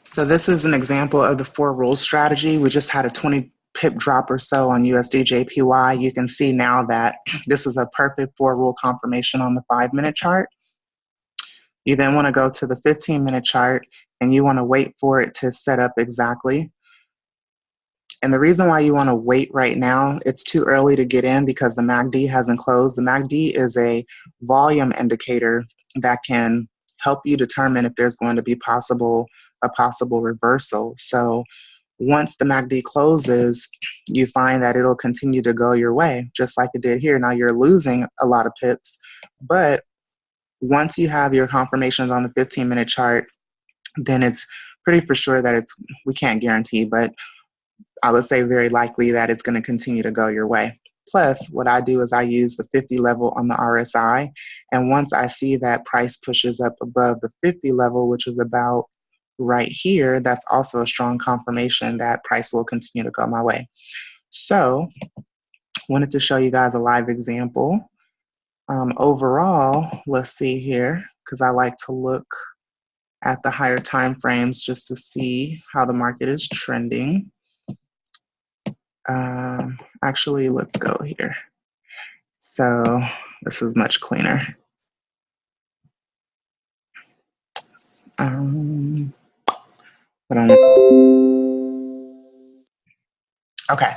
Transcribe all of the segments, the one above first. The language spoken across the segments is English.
So this is an example of the 4 rules strategy. We just had a 20 pip drop or so on USD JPY. You can see now that this is a perfect 4 rule confirmation on the 5-minute chart. You then want to go to the 15-minute chart and you want to wait for it to set up exactly. And the reason why you want to wait right now, it's too early to get in because the MACD hasn't closed. The MACD is a volume indicator that can help you determine if there's going to be a possible reversal. So once the MACD closes, you find that it'll continue to go your way, just like it did here. Now you're losing a lot of pips, but once you have your confirmations on the 15-minute chart, then it's pretty for sure that we can't guarantee, but I would say very likely that it's going to continue to go your way. Plus, what I do is I use the 50 level on the RSI, and once I see that price pushes up above the 50 level, which is about right here, that's also a strong confirmation that price will continue to go my way. So, wanted to show you guys a live example. Overall, let's see here, because I like to look at the higher time frames just to see how the market is trending. Actually, let's go here. So this is much cleaner. Okay,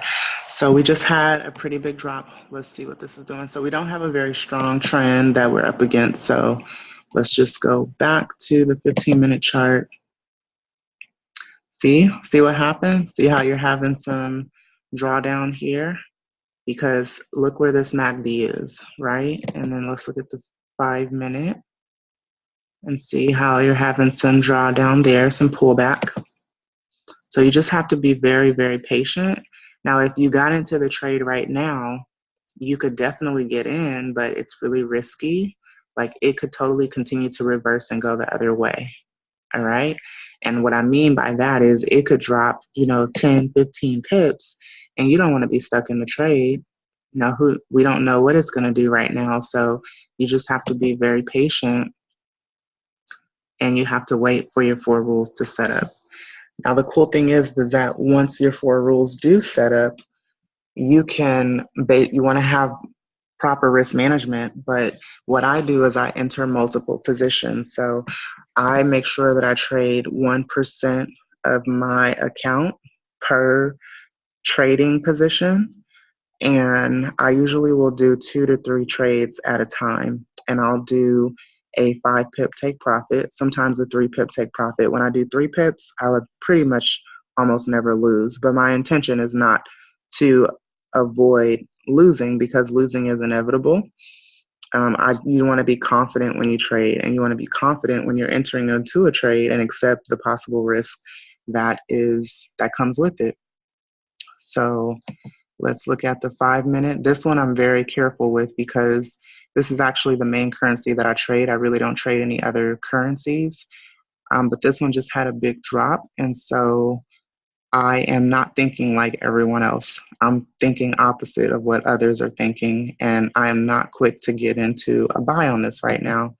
so we just had a pretty big drop. Let's see what this is doing. So we don't have a very strong trend that we're up against. So let's just go back to the 15-minute chart. See what happens? See how you're having some drawdown here? Because look where this MACD is, right? And then let's look at the 5-minute and see how you're having some drawdown there, some pullback. So you just have to be very, very patient. Now, if you got into the trade right now, you could definitely get in, but it's really risky. Like it could totally continue to reverse and go the other way. All right. And what I mean by that is it could drop, 10, 15 pips, and you don't want to be stuck in the trade. We don't know what it's going to do right now. So you just have to be very patient and you have to wait for your 4 rules to set up. Now, the cool thing is that once your 4 rules do set up, you want to have proper risk management. But what I do is I enter multiple positions. So I make sure that I trade 1% of my account per trading position. And I usually will do 2 to 3 trades at a time. And I'll do a 5 pip take profit, sometimes a 3 pip take profit. When I do 3 pips, I would pretty much almost never lose. But my intention is not to avoid losing because losing is inevitable. You want to be confident when you trade, and you want to be confident when you're entering into a trade and accept the possible risk that comes with it. So let's look at the 5-minute. This one I'm very careful with because this is actually the main currency that I trade. I really don't trade any other currencies. But this one just had a big drop. And so I am not thinking like everyone else. I'm thinking opposite of what others are thinking. And I am not quick to get into a buy on this right now.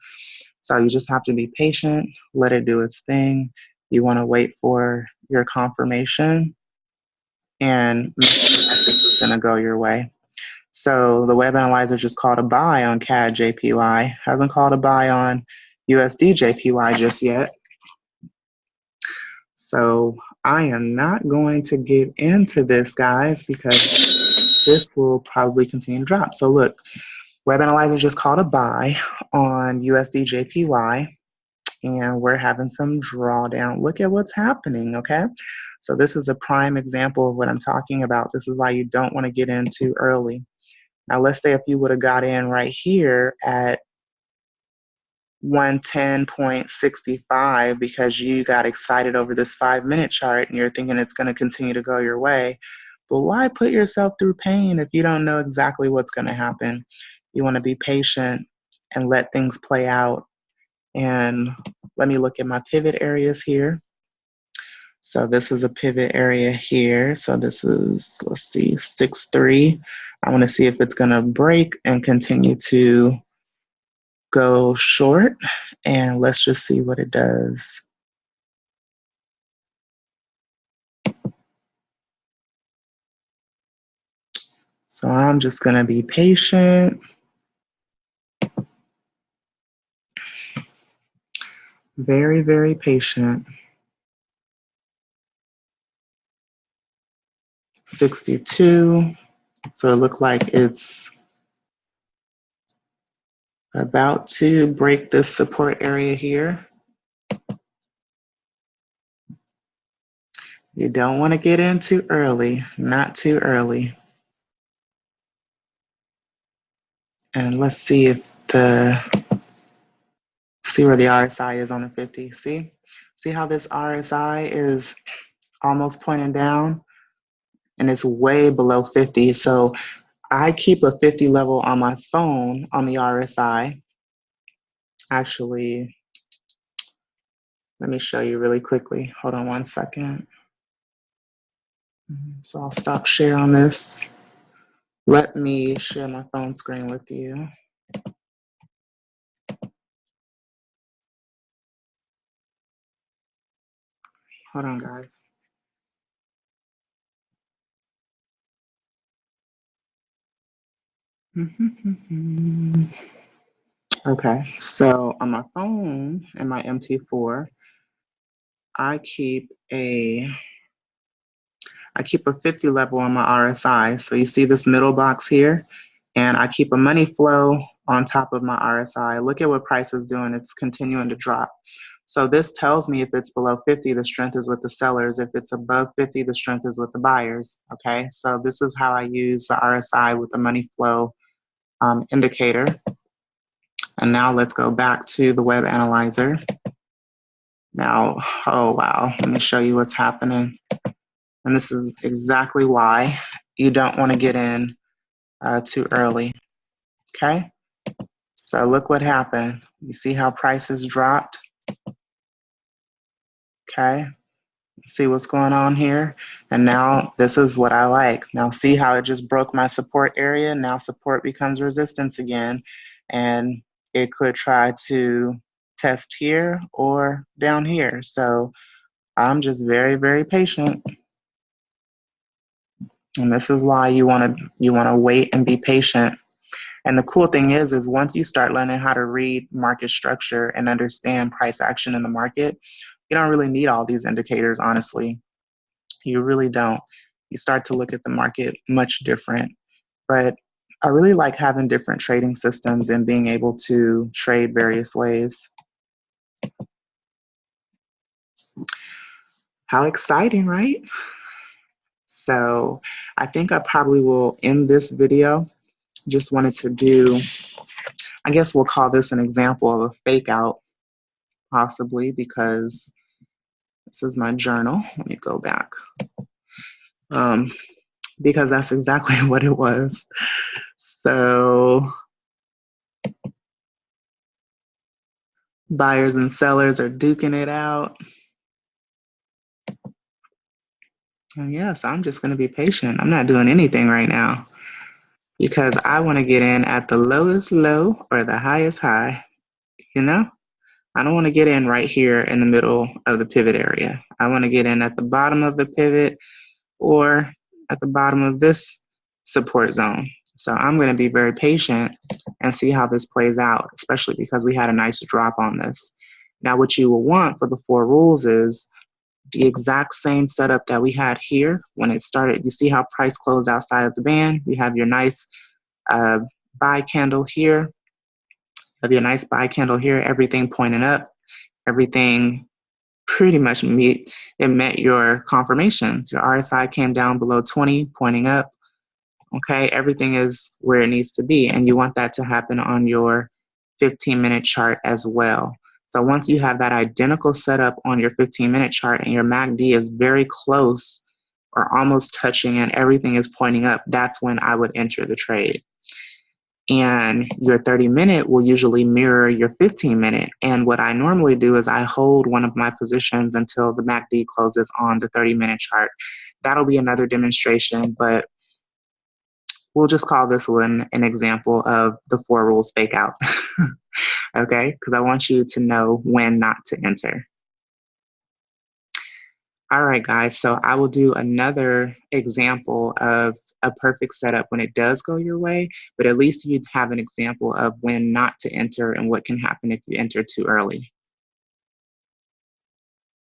So you just have to be patient, let it do its thing. You want to wait for your confirmation and make sure that this is going to go your way. So the web analyzer just called a buy on CAD JPY, hasn't called a buy on USD JPY just yet. So I am not going to get into this, guys, because this will probably continue to drop. So look, web analyzer just called a buy on USD JPY, and we're having some drawdown. Look at what's happening, okay? So this is a prime example of what I'm talking about. This is why you don't want to get in too early. Now, let's say if you would have got in right here at 110.65 because you got excited over this 5-minute chart and you're thinking it's going to continue to go your way. But why put yourself through pain if you don't know exactly what's going to happen? You want to be patient and let things play out. And let me look at my pivot areas here. So this is a pivot area here. So this is, let's see, 6.3. I want to see if it's going to break and continue to go short. And let's just see what it does. So I'm just going to be patient. Very, very patient. 62. So it looks like it's about to break this support area here. You don't want to get in too early, not too early. And let's see if see where the RSI is on the 50. See how this RSI is almost pointing down and it's way below 50. So I keep a 50 level on my phone on the RSI. Actually, let me show you really quickly. Hold on one second. So I'll stop share on this. Let me share my phone screen with you. Hold on, guys. Okay, so on my phone and my MT4, I keep a 50 level on my RSI. So you see this middle box here, and I keep a money flow on top of my RSI. Look at what price is doing. It's continuing to drop. So this tells me if it's below 50, the strength is with the sellers. If it's above 50, the strength is with the buyers. Okay, so this is how I use the RSI with the money flow indicator. And now let's go back to the web analyzer. Now, oh wow, let me show you what's happening. And this is exactly why you don't want to get in too early. Okay, so look what happened. You see how prices dropped? Okay, see what's going on here? And now this is what I like. Now see how it just broke my support area? Now support becomes resistance again, and it could try to test here or down here. So I'm just very, very patient. And this is why you want to wait and be patient. And the cool thing is once you start learning how to read market structure and understand price action in the market, you don't really need all these indicators, honestly. You really don't. You start to look at the market much different. But I really like having different trading systems and being able to trade various ways. How exciting, right? So I think I probably will end this video. Just wanted to do, I guess we'll call this an example of a fake out, possibly, because this is my journal. Let me go back. Because that's exactly what it was. So buyers and sellers are duking it out. And yes, I'm just going to be patient. I'm not doing anything right now because I want to get in at the lowest low or the highest high, you know? I don't want to get in right here in the middle of the pivot area. I want to get in at the bottom of the pivot or at the bottom of this support zone. So I'm going to be very patient and see how this plays out, especially because we had a nice drop on this. Now, what you will want for the 4 rules is the exact same setup that we had here when it started. You see how price closed outside of the band? You have your nice buy candle here. You have your nice buy candle here, everything pointing up, everything pretty much met your confirmations. Your RSI came down below 20, pointing up. Okay, everything is where it needs to be, and you want that to happen on your 15-minute chart as well. So once you have that identical setup on your 15-minute chart and your MACD is very close or almost touching and everything is pointing up, that's when I would enter the trade. And your 30-minute will usually mirror your 15-minute. And what I normally do is I hold one of my positions until the MACD closes on the 30-minute chart. That'll be another demonstration, but we'll just call this one an example of the 4 rules fake out. Okay, because I want you to know when not to enter. All right, guys. So I will do another example of a perfect setup when it does go your way, but at least you have an example of when not to enter and what can happen if you enter too early.